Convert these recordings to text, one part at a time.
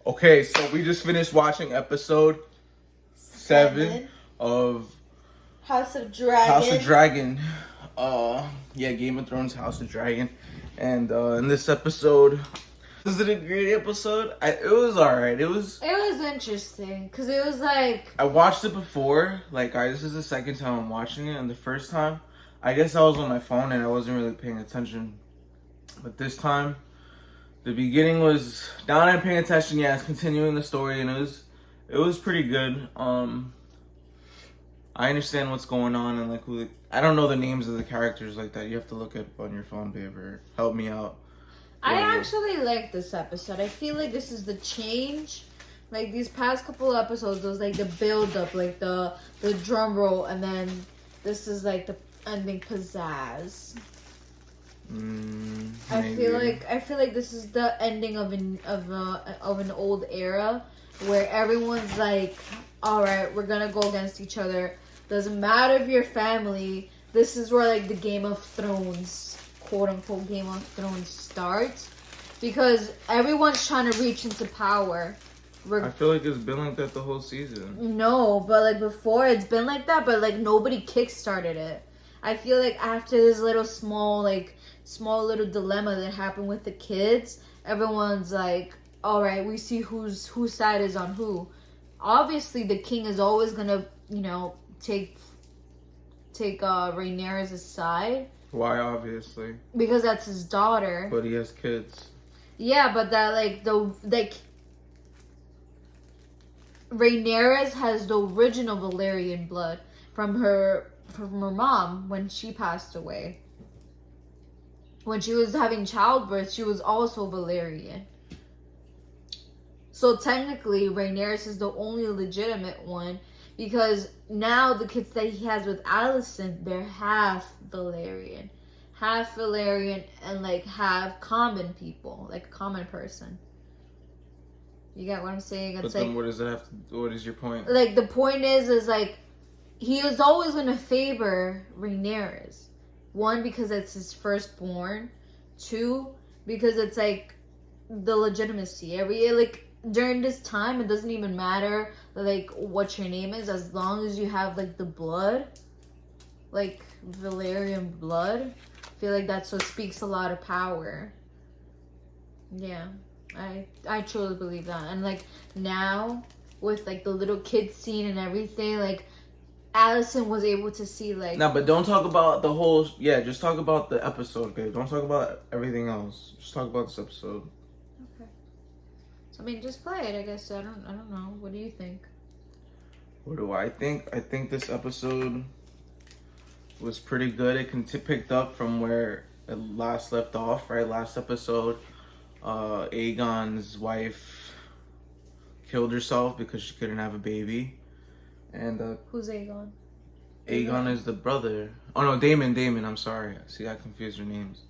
Okay, so we just finished watching episode 7 of House of Dragon. House of Dragon. Game of Thrones House of Dragon. And in this episode, was it a great episode? It was alright. It was interesting because it was like I watched it before. This is the second time I'm watching it, and the first time, I guess I was on my phone and I wasn't really paying attention. But this time, the beginning was down and paying attention. Yeah, it's continuing the story, and it was pretty good. I understand what's going on, and I don't know the names of the characters like that. You have to look it on your phone, babe, or help me out. I actually like this episode. I feel like this is the change. Like these past couple episodes, it was like the build up, like the drum roll, and then this is like the ending pizzazz. I feel like this is the ending of an old era where everyone's like, all right, we're gonna go against each other. Doesn't matter if you're family. This is where like the Game of Thrones, quote unquote Game of Thrones, starts because everyone's trying to reach into power. I feel like it's been like that the whole season. No, but like before it's been like that, but like nobody kickstarted it. I feel like after this small little dilemma that happened with the kids, everyone's like, all right, we see whose side is on who. Obviously, the king is always gonna, take Rhaenyra's side. Why, obviously? Because that's his daughter. But he has kids. Yeah, but Rhaenyra's has the original Valyrian blood from her mom when she passed away. When she was having childbirth, she was also Valyrian. So technically, Rhaenyra is the only legitimate one because now the kids that he has with Alicent, they're half Valyrian, and half common people, like a common person. You get what I'm saying? But then, what does that have to? What is your point? Like the point is like he is always going to favor Rhaenyra's. One, because it's his firstborn. Two, because it's like the legitimacy. During this time, it doesn't even matter like what your name is, as long as you have like the blood, like Valyrian blood. I feel like that's what speaks a lot of power. Yeah, I truly believe that. And like now with like the little kid scene and everything, like Alicent was able to see like... No, but don't talk about the whole... Yeah, just talk about the episode, babe. Don't talk about everything else. Just talk about this episode. Okay. So, just play it, I guess. I don't know. What do you think? What do I think? I think this episode was pretty good. It picked up from where it last left off, right? Last episode, Aegon's wife killed herself because she couldn't have a baby. And who's Aegon? Aegon is the brother. Oh no, Daemon, I'm sorry. See, I confused their names.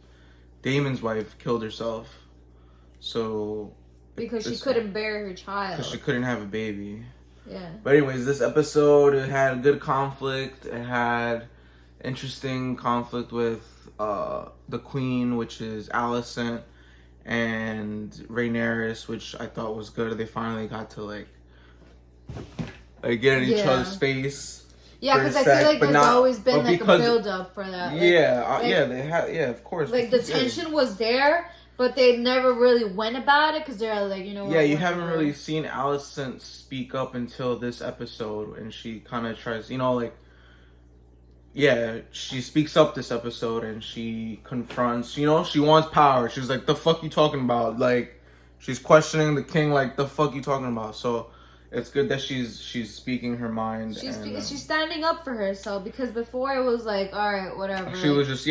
Daemon's wife killed herself. So because she couldn't bear her child. Because she couldn't have a baby. Yeah. But anyways, this episode, it had good conflict. It had interesting conflict with the queen, which is Alicent, and Rhaenyra, which I thought was good. They finally got to get in each other's face. Yeah, because I feel like there's always been a build up for that. They had. Yeah, of course. Like the tension was there, but they never really went about it because they're like, Yeah, you haven't really seen Alicent speak up until this episode, and she kind of tries, she speaks up this episode and she confronts, she wants power. She's like, the fuck you talking about? Like, she's questioning the king, like, the fuck you talking about? So it's good that she's speaking her mind. She's standing up for herself because before it was like, all right, whatever. She was just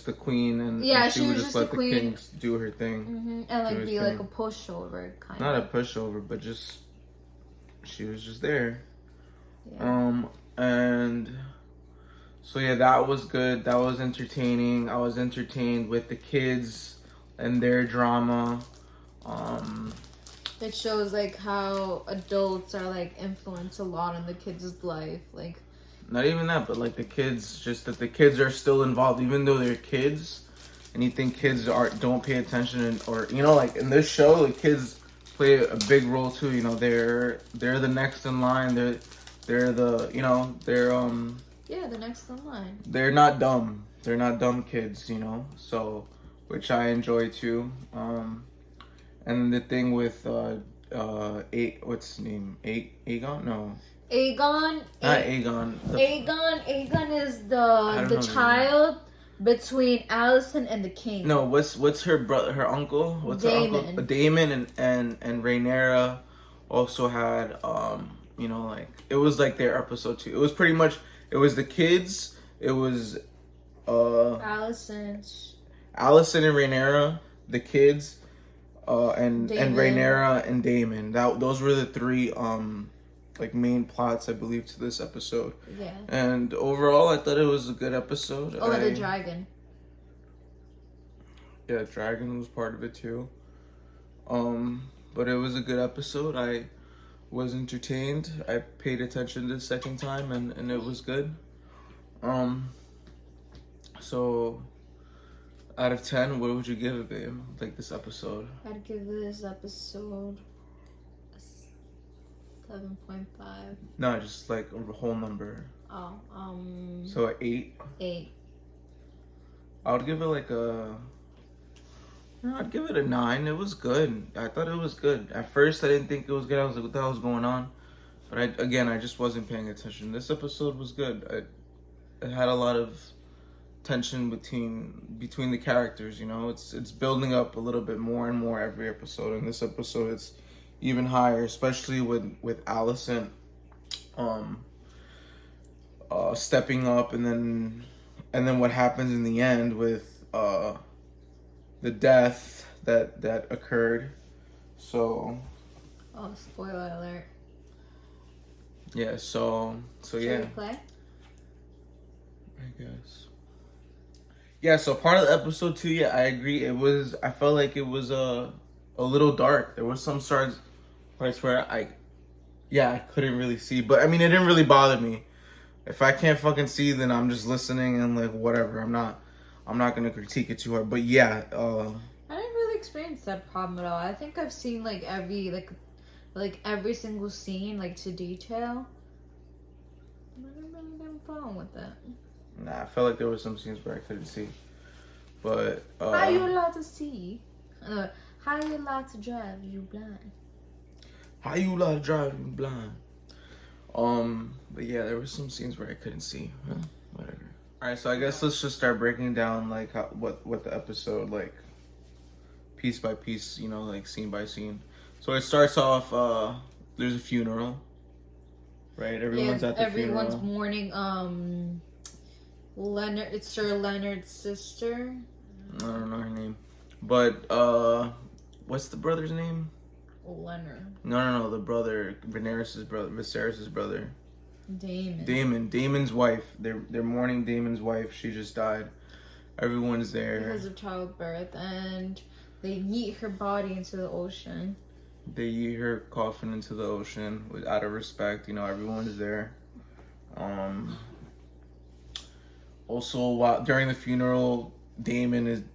the queen, and she would just let the king do her thing, and be like a pushover kind of. Not a pushover, but just she was just there. Yeah. And so that was good. That was entertaining. I was entertained with the kids and their drama. It shows how adults are influence a lot in the kids' life. Not even that, but the kids, just that the kids are still involved, even though they're kids, and you think kids don't pay attention, or in this show, the kids play a big role too. You know, they're the next in line. They're the Yeah, the next in line. they're not dumb. They're not dumb kids. You know, so which I enjoy too. And the thing with what's his name? Aegon? No, Aegon. not Aegon. Aegon is don't the know child between Alicent and the king. No, what's her brother? Her uncle? What's Daemon. her uncle? Daemon and Rhaenyra also had you know, like it was like their episode 2. It was pretty much the kids. It was Alicent Alicent and Rhaenyra, the kids, and Daemon. Rhaenyra and Daemon. Those were the 3 like main plots, I believe, to this episode. Yeah. And overall, I thought it was a good episode. Oh, the dragon. Yeah, dragon was part of it too. But it was a good episode. I was entertained. I paid attention the second time, and it was good. So out of 10, what would you give it, babe? Like this episode? I'd give this episode a 7.5. No, just like a whole number. Oh, So an 8. 8. I would give it like a. No, I'd give it a 9. It was good. I thought it was good. At first, I didn't think it was good. I was like, what the hell was going on? But I just wasn't paying attention. This episode was good. It had a lot of tension between the characters. You know, it's building up a little bit more and more every episode. And this episode, it's even higher, especially with Alicent, stepping up, and then what happens in the end with the death that occurred. So. Oh, spoiler alert. Yeah. So Should yeah. we play? I guess. Yeah. So part of the episode 2, yeah, I agree. I felt like it was a little dark. There was some parts where I couldn't really see, but I mean, it didn't really bother me. If I can't fucking see, then I'm just listening and like whatever. I'm not gonna critique it too hard. But yeah, I didn't really experience that problem at all. I think I've seen like every single scene like to detail. I didn't really have a problem with that. nah, I felt like there were some scenes where I couldn't see. But How you allowed to see? How you allowed to drive? You blind? how you allowed to drive you blind? But yeah, there were some scenes where I couldn't see. Whatever. All right, so I guess let's just start breaking down like what the episode, like piece by piece, you know, like scene by scene. So it starts off. There's a funeral, right? Everyone's at the everyone's funeral. mourning. Leonard, it's Sir Leonard's sister. I don't know her name, but what's the brother's name? Leonard. No, the brother, Viserys's brother. Daemon. Daemon's wife. They're mourning Daemon's wife. She just died. Everyone's there. Because of childbirth, and they yeet her body into the ocean. They yeet her coffin into the ocean out of respect. You know, everyone's there. Also, during the funeral, Daemon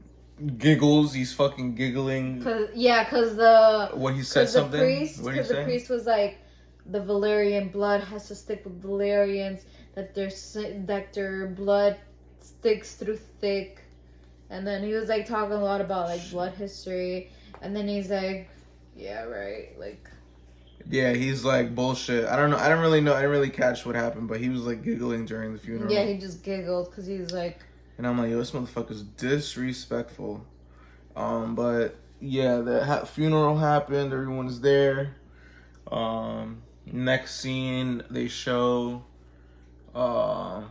giggles. He's fucking giggling. Cause the What he said something. What did he say? The priest was like, the Valyrian blood has to stick with Valyrians. That their blood sticks through thick. And then he was like talking a lot about like blood history. And then he's like, yeah, right, like. Yeah, he's like bullshit. I don't know. I didn't really catch what happened, but he was like giggling during the funeral. Yeah, he just giggled because he was like. And I'm like, yo, this motherfucker's disrespectful. But yeah, the funeral happened. Everyone's there. Next scene, they show. Oh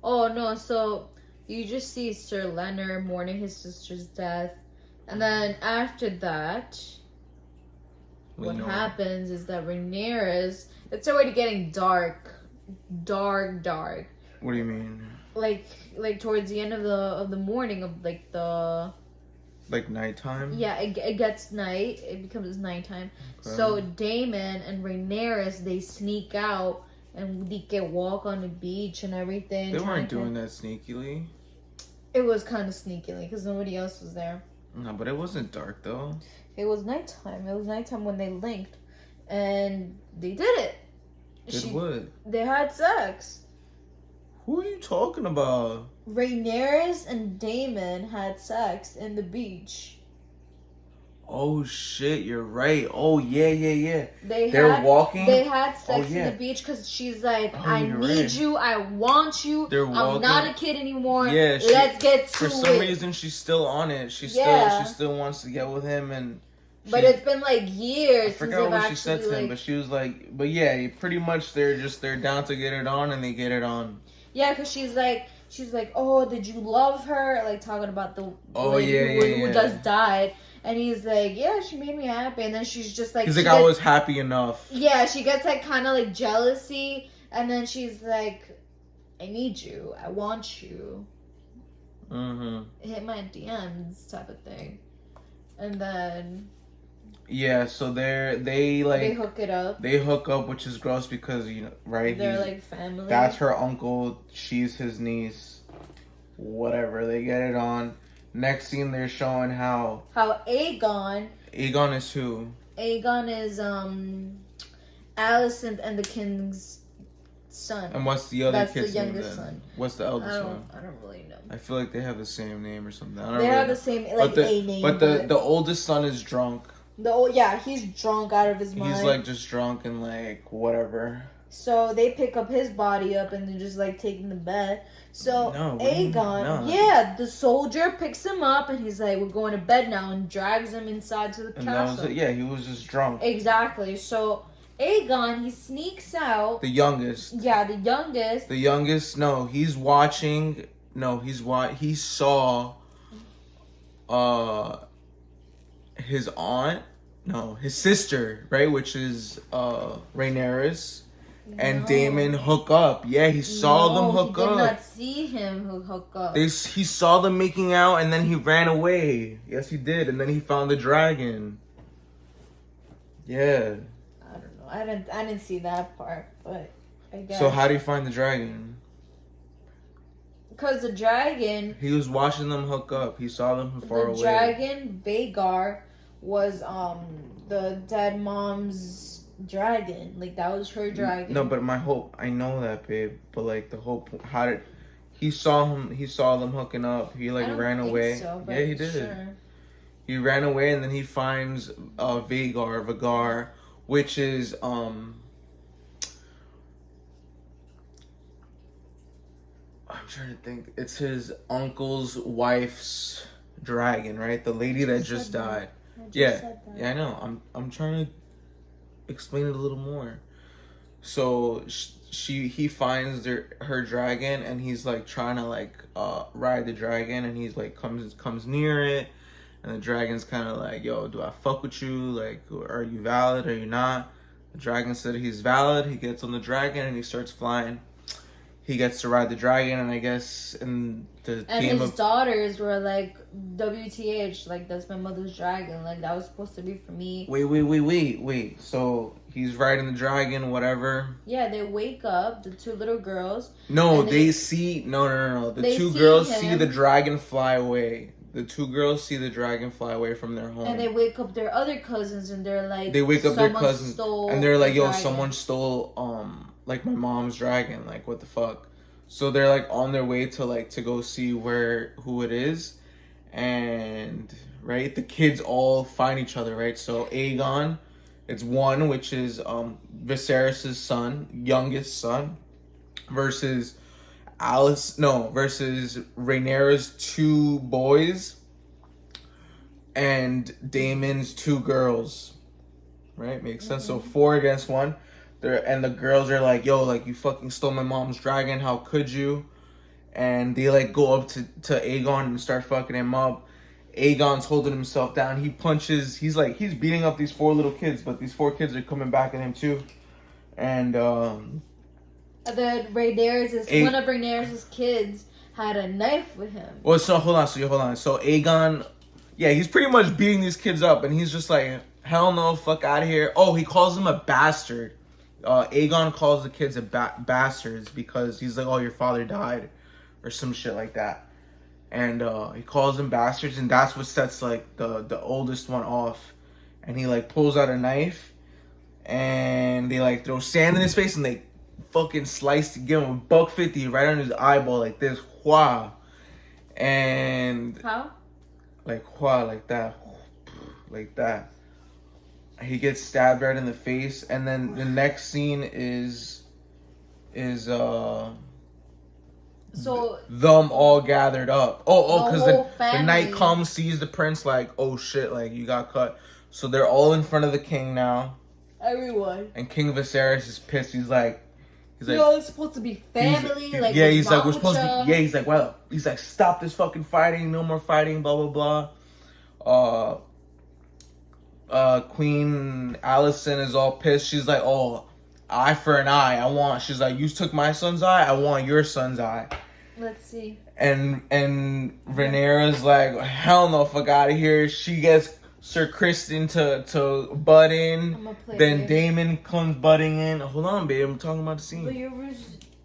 no! So you just see Sir Leonard mourning his sister's death, and then after that, what happens is that Rhaenyra, it's already getting dark. What do you mean? Like towards the end of the morning of like the. Like nighttime? Yeah, it gets night. It becomes nighttime. Okay. So Daemon and Rhaenyra, they sneak out and they can walk on the beach and everything. They weren't doing that sneakily. It was kind of sneakily because nobody else was there. No, but it wasn't dark though. It was nighttime. It was nighttime when they linked, and they did it. Did what? They had sex. Who are you talking about? Rhaenyra and Daemon had sex in the beach. Oh shit, you're right. Oh yeah. They're They're walking. They had sex yeah. in the beach because she's like, Oh, I you're need right. you. I want you. They're I'm walking. not a kid anymore. Yeah, Let's get to For it. some reason, she's still on it. She still wants to get with him, and but it's been like years. I forgot what she said to him, but she was like, but yeah, pretty much they're down to get it on, and they get it on. Yeah, because she's like, oh, did you love her? Like talking about the lady who just died. And he's like, yeah, she made me happy. And then she's just like... He's like, I was happy enough. Yeah, she gets like kind of like jealousy. And then she's like, I need you. I want you. Mm-hmm. Hit my DMs type of thing. And then... Yeah, so they hook it up. They hook up, which is gross because, right? They're like family. That's her uncle. She's his niece. Whatever. They get it on. Next scene, they're showing how Aegon is who? Aegon is Alicent and the king's son. And what's the other That's kid's the name youngest then? son. What's the eldest one? I don't really know. I feel like they have the same name or something. They have the same like a name. But the oldest son is drunk. He's drunk out of his mind. He's like just drunk and like whatever. So they pick up his body up and they're just like taking the bed. So Aegon, the soldier picks him up and he's like, we're going to bed now, and drags him inside to the castle. That was it. Yeah, he was just drunk. Exactly. So Aegon, he sneaks out. The youngest. Yeah, the youngest. The youngest. No, he's watching. No, he saw. His aunt. No, his sister. Right, which is Rhaenyra. And Daemon hook up. Yeah, he saw them hook up. He did not see him hook up. He saw them making out, and then he ran away. Yes, he did. And then he found the dragon. Yeah. I don't know. I didn't see that part, but I guess. So how do you find the dragon? Because the dragon. He was watching them hook up. He saw them from far away. The dragon, Vhagar, was the dead mom's dragon. Like, that was her dragon. No, but I know that, babe, but like the hope, how did he saw them hooking up, he like ran away. Yeah, he did. Sure. He ran away, and then he finds Vhagar, which is I'm trying to think, it's his uncle's wife's dragon, right? The lady that just died. Yeah, I know. I'm trying to explain it a little more. So he finds her dragon, and he's like trying to like ride the dragon, and he's like comes near it, and the dragon's kind of like, yo, do I fuck with you? Like, are you valid? Are you not? The dragon said he's valid. He gets on the dragon and he starts flying. He gets to ride the dragon, and I guess in the game his daughters were like, WTH, like, that's my mother's dragon. Like, that was supposed to be for me. Wait. So he's riding the dragon, whatever. Yeah, they wake up, the two little girls. No. The two girls see the dragon fly away. The two girls see the dragon fly away from their home. And they wake up their other cousins, and they're like, they wake up their cousins, and they're like, yo, dragon. someone stole like my mom's dragon. Like, what the fuck? So they're like on their way to go see who it is, and right, the kids all find each other, right? So Aegon, it's one, which is Viserys' son, youngest son, versus Rhaenyra's two boys and Daemon's two girls. Right? Makes sense. So 4 against 1. And the girls are like, yo, like, you fucking stole my mom's dragon, how could you? And they like go up to Aegon and start fucking him up. Aegon's holding himself down. He punches, he's beating up these 4 little kids, but these 4 kids are coming back at him too. And one of Rhaenyra's kids had a knife with him. Well, so hold on. So Aegon, yeah, he's pretty much beating these kids up, and he's just like, hell no, fuck out of here. Oh, he calls them a bastard. Aegon calls the kids bastards because he's like, oh, your father died, or some shit like that. And he calls them bastards, and that's what sets like the oldest one off. and he like pulls out a knife, and they like throw sand in his face, and they fucking slice to give him $150 right on his eyeball like this, wow, and How? like wow, like that, like that. He gets stabbed right in the face, and then the next scene is So them all gathered up. The Because whole the knight family. comes, sees the prince, like, oh shit, like you got cut. So they're all in front of the king now, everyone. and King Viserys is pissed. He's like, It's supposed to be family. Like, yeah, what's he's like, wrong we're with supposed to ya? be, yeah, he's like, well, he's like, stop this fucking fighting, no more fighting, blah blah blah. Queen Allison is all pissed. She's like, oh, eye for an eye. She's like, you took my son's eye, I want your son's eye. Let's see. And Rhaenyra's like, hell no, fuck out of here. She gets Sir Kristen to butt in. I'm gonna play Then it. Damon comes butting in. Hold on, babe, I'm talking about the But scene. you're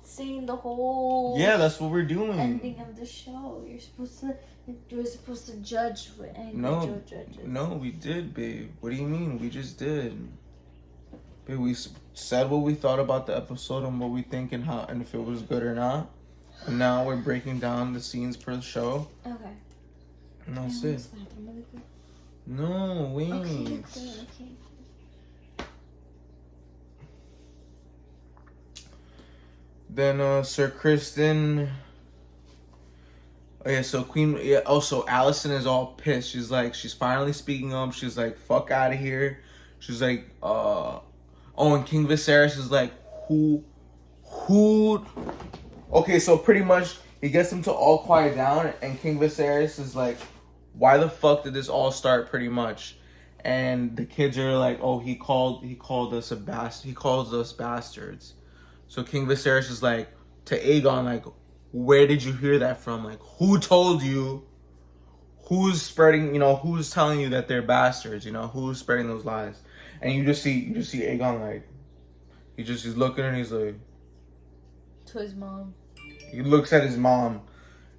seeing the whole Yeah, that's what we're doing. ending of the show. You're supposed to judge what No, judges. no, we did, babe. What do you mean? We just did. Babe, we said what we thought about the episode and what we think and how and if it was good or not. And now we're breaking down the scenes per show. Okay. And that's it. No, wait. Okay. Then Sir Kristen. Oh yeah, so Queen. Yeah. Also, Allison is all pissed. She's finally speaking up. She's like, "Fuck out of here." She's like, Oh, and King Viserys is like, who? Okay, so pretty much he gets them to all quiet down, and King Viserys is like, "Why the fuck did this all start?" Pretty much, and the kids are like, "Oh, he called us a bastard. He calls us bastards." So King Viserys is like to Aegon, like, "Where did you hear that from? Like, who told you? Who's spreading? Who's telling you that they're bastards? Who's spreading those lies?" And you just see Aegon like, he's looking and he's like, To his mom. he looks at his mom.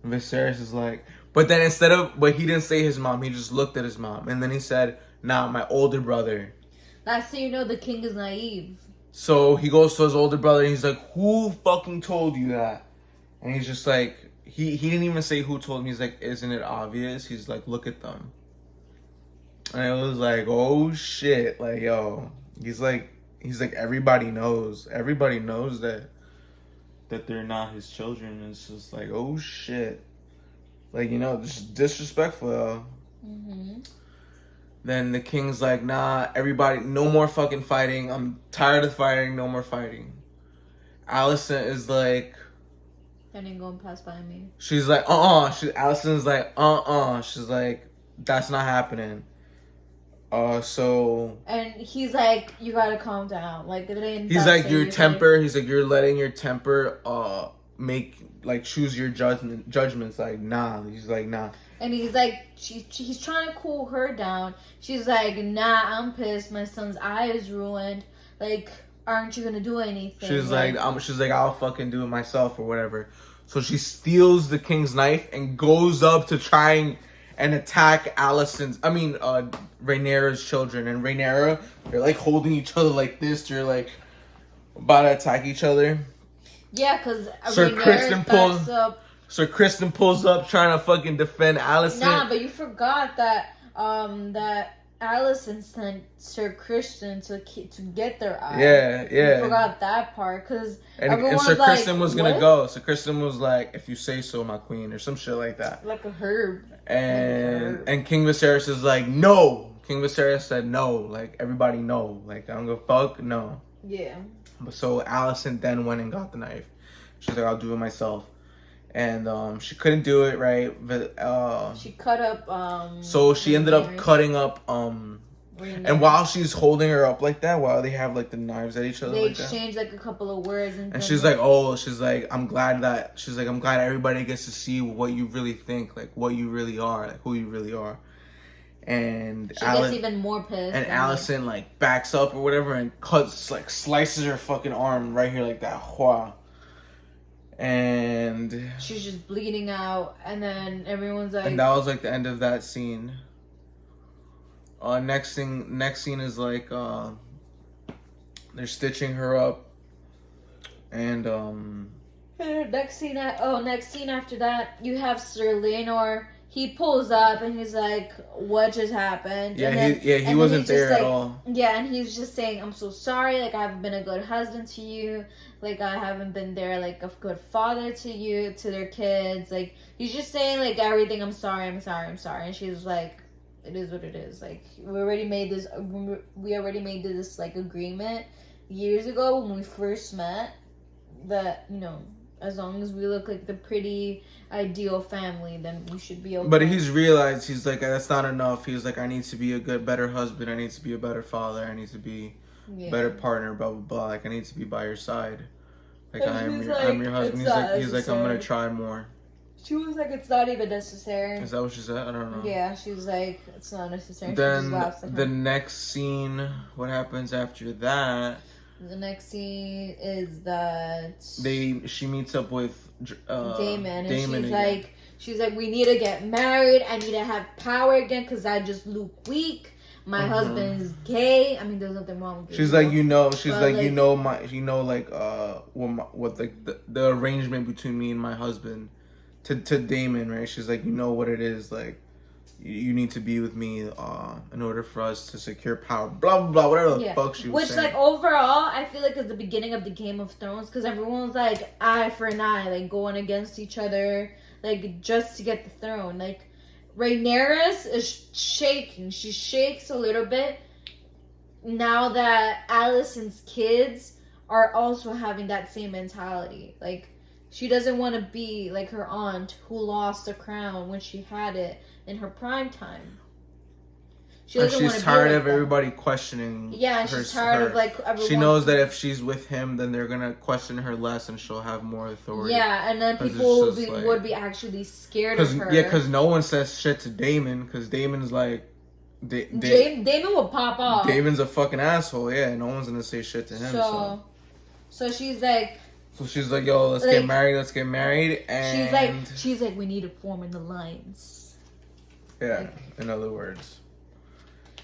And Viserys is like, but he didn't say his mom. He just looked at his mom, and then he said, "Nah, my older brother." That's how you know the king is naive. So he goes to his older brother and he's like, "Who fucking told you that?" And he's just like, he didn't even say who told him. He's like, "Isn't it obvious?" He's like, "Look at them." And it was like, oh shit, like, yo, he's like, everybody knows that they're not his children. It's just like, oh shit, like, just disrespectful. Mm-hmm. Then the king's like, nah, everybody, no more fucking fighting. I'm tired of fighting. No more fighting. Allison is like, That ain't gonna pass by me. she's like, Allison's like, she's like, that's not happening. So And he's like, you gotta calm down. Like, it ain't. he's that like, your serious. temper. He's like, you're letting your temper choose your judgments. Like, nah. He's like, nah. And he's like, he's trying to cool her down. She's like, nah, I'm pissed. My son's eye is ruined. Like, aren't you gonna do anything? She's like, I'll fucking do it myself or whatever. So she steals the king's knife and goes up to try and attack Rhaenyra's children. And Rhaenyra, they're like holding each other like this. They're like about to attack each other. Yeah, because Sir Kristen pulls up trying to fucking defend Alicent. Nah, but you forgot that that Alicent sent Sir Kristen to get their eye. Yeah. You forgot that part because And Sir Kristen was gonna go. Sir Kristen was like, "If you say so, my queen," or some shit like that. like a herb. And King Viserys is like, "No." King Viserys said, "No." Like, everybody no. Like, I don't give a fuck. No. Yeah. But so Alicent then went and got the knife. She's like, "I'll do it myself." And she couldn't do it, right? But she cut up. So she ended up cutting up. Rhaenyra. And while she's holding her up like that, while they have like the knives at each other, they like that. exchange like a couple of words, And she's like, I'm glad everybody gets to see what you really think, like what you really are, like who you really are. And she gets even more pissed. And Alicent like backs up or whatever and slices her fucking arm right here like that. Wow. And she's just bleeding out, and then everyone's like, and that was like the end of that scene. Next scene is like they're stitching her up, and Next scene, next scene after that, you have Sir Leonor. He pulls up and he's like, "What just happened?" yeah, and he wasn't he's just there at like, all. Yeah, and he's just saying, "I'm so sorry. Like I haven't been a good husband to you. Like I haven't been there like a good father to you, to their kids. Like he's just saying like everything. I'm sorry. I'm sorry. I'm sorry." And she's like, "It is what it is. Like we already made this. We already made this like agreement years ago when we first met. That as long as we look like the pretty ideal family, then we should be okay." But he's realized, he's like, that's not enough. He's like, I need to be a better husband. I need to be a better father. I need to be a better partner. Blah blah blah. Like I need to be by your side. Like I'm your husband. He's like I'm gonna try more. She was like, "It's not even necessary." Is that what she said? I don't know. Yeah, she was like, "It's not necessary." Then she just laughs at the him. next scene, what happens after that? The next scene is that She meets up with Damon, and Damon she's like, "We need to get married. I need to have power again because I just look weak. My husband is gay. I mean, there's nothing wrong with it." She's like, the arrangement between me and my husband to Damon, right? She's like, you know what it is, like you need to be with me in order for us to secure power, blah blah blah, whatever the fuck she was saying. Like overall, I feel like it's the beginning of the Game of Thrones because everyone's like eye for an eye, like going against each other, like just to get the throne. Like Rhaenyra is shaking. She shakes a little bit now that Alicent's kids are also having that same mentality. Like she doesn't want to be like her aunt who lost the crown when she had it in her prime time. She's tired of everybody questioning. Yeah, she's tired of like everyone. She knows that if she's with him, then they're gonna question her less, and she'll have more authority. Yeah, and then people would be actually scared of her. Yeah, because no one says shit to Damon, because Damon's like, Damon will pop off. Damon's a fucking asshole. Yeah, no one's gonna say shit to him. So she's like. So she's like, yo, let's get married. Let's get married. And she's like, we need to form an alliance. Yeah, in other words.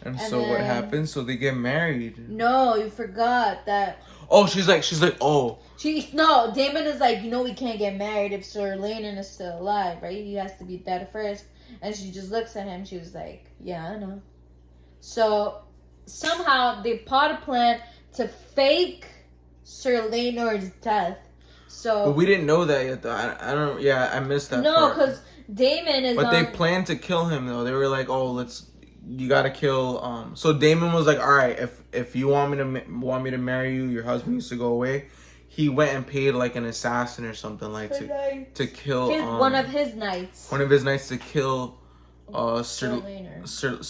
And so what happens? So they get married. No, you forgot that. Oh, she's like, oh. Damon is like, we can't get married if Sir Leonard is still alive, right? He has to be dead first. And she just looks at him. She was like, yeah, I know. So somehow they plot a plan to fake Sir Leonard's death. So. But we didn't know that yet, though. I don't. Yeah, I missed that. No, because Damon is. But they planned to kill him, though. They were like, oh, you gotta kill. So Damon was like, all right, if you want me to marry you, your husband needs to go away. He went and paid like an assassin or something like to kill one of his knights. One of his knights to kill Sir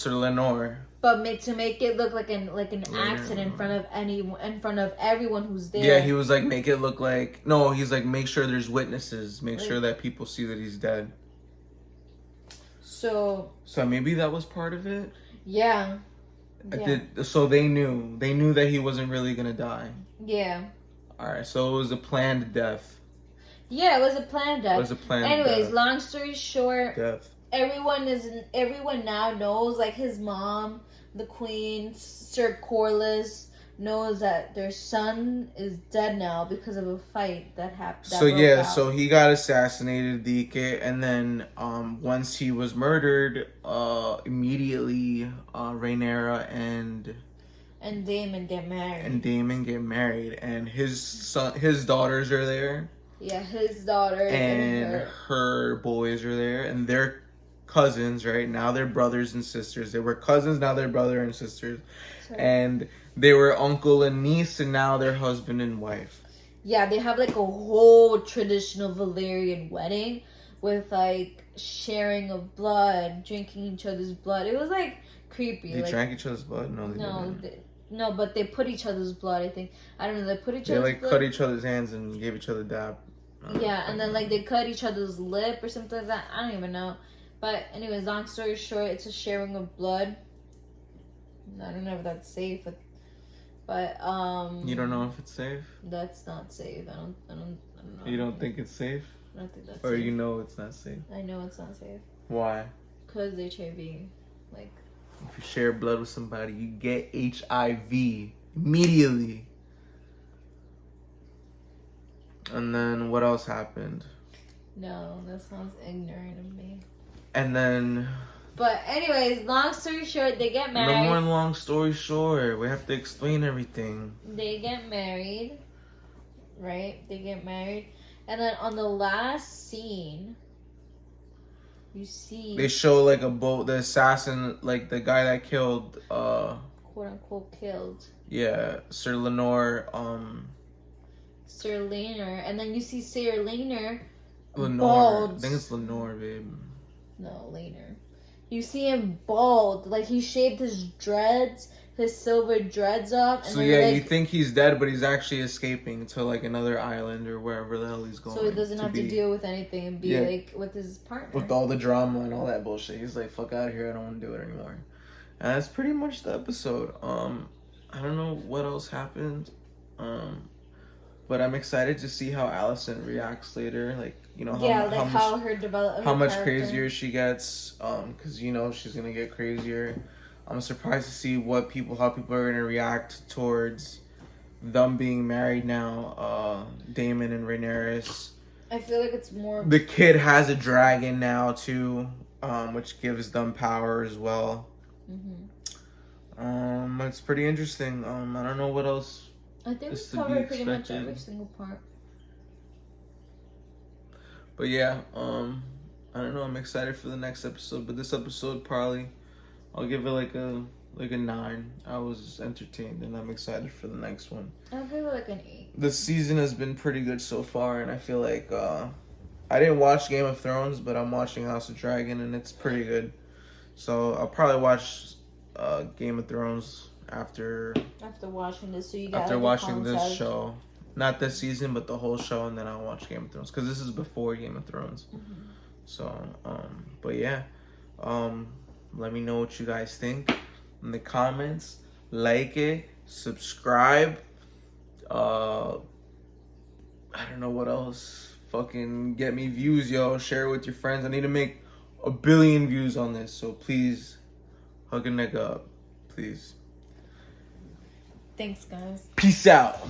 Lenore. But to make it look like an accident in front of everyone who's there. Yeah, he was like, make it look like he's like, make sure there's witnesses, make sure that people see that he's dead. So maybe that was part of it. Yeah. So they knew that he wasn't really gonna die. Yeah. All right, so it was a planned death. Yeah, it was a planned death. Anyways, death. Long story short, death. Everyone now knows, like his mom, the queen, Sir Corlys, knows that their son is dead now because of a fight that happened. So he got assassinated, Dike, and then once he was murdered, immediately Rhaenyra and Daemon get married. And his daughters are there. Yeah, his daughters and her boys are there, and they're cousins, right? Now they're brothers and sisters. They were cousins, now they're brother and sisters. Sorry. And they were uncle and niece, and now they're husband and wife. Yeah, they have like a whole traditional Valyrian wedding with like sharing of blood, drinking each other's blood. It was like creepy. They drank each other's blood? No, they didn't. No, but they put each other's blood, I think. I don't know, they put each other's blood. They cut each other's hands and gave each other dab. Yeah, and then like they cut each other's lip or something like that. I don't even know. But anyways, long story short, it's a sharing of blood. I don't know if that's safe, but you don't know if it's safe? That's not safe. I don't know. You don't think it's safe? I don't think that's safe. You know it's not safe? I know it's not safe. Why? Because HIV, like If you share blood with somebody, you get HIV immediately. And then what else happened? No, that sounds ignorant of me. And then But anyways, long story short, they get married. no more long story short. We have to explain everything. They get married, right? They get married, and then on the last scene, you see They show like a boat, the assassin, like the guy that killed, quote unquote killed yeah, Sir Lenore, Sir Laner, and then you see Sir Laner Lenore. bald. I think it's Lenore, babe. No, Laner. You see him bald, like he shaved his dreads, his silver dreads off. And So then, yeah, like, you think he's dead, but he's actually escaping to like another island or wherever the hell he's going. so he doesn't have to be- deal with anything and be Yeah. like with his partner. with all the drama and all that bullshit. He's like, fuck out of here, I don't want to do it anymore. And that's pretty much the episode. I don't know what else happened. But I'm excited to see how Allison reacts later. Like, you know, how her development, how much crazier she gets. Because you know she's gonna get crazier. I'm surprised to see how people are gonna react towards them being married now. Damon and Rhaenyra. I feel like it's more. The kid has a dragon now too, which gives them power as well. It's pretty interesting. I don't know what else. I think is we to be covered pretty much expected. every single part. But yeah, I don't know. I'm excited for the next episode. But this episode probably, I'll give it like a 9. I was entertained, and I'm excited for the next one. I'll give it like an 8. The season has been pretty good so far, and I feel like I didn't watch Game of Thrones, but I'm watching House of Dragon, and it's pretty good. So I'll probably watch Game of Thrones after watching this, so you got after like, the watching this concept. show. Not this season, but the whole show, and then I'll watch Game of Thrones because this is before Game of Thrones. So, but yeah, let me know what you guys think in the comments. Like it, subscribe. I don't know what else. Fucking get me views, yo. Share it with your friends. I need to make 1 billion views on this, so please hug a nigga up, please. Thanks, guys. Peace out.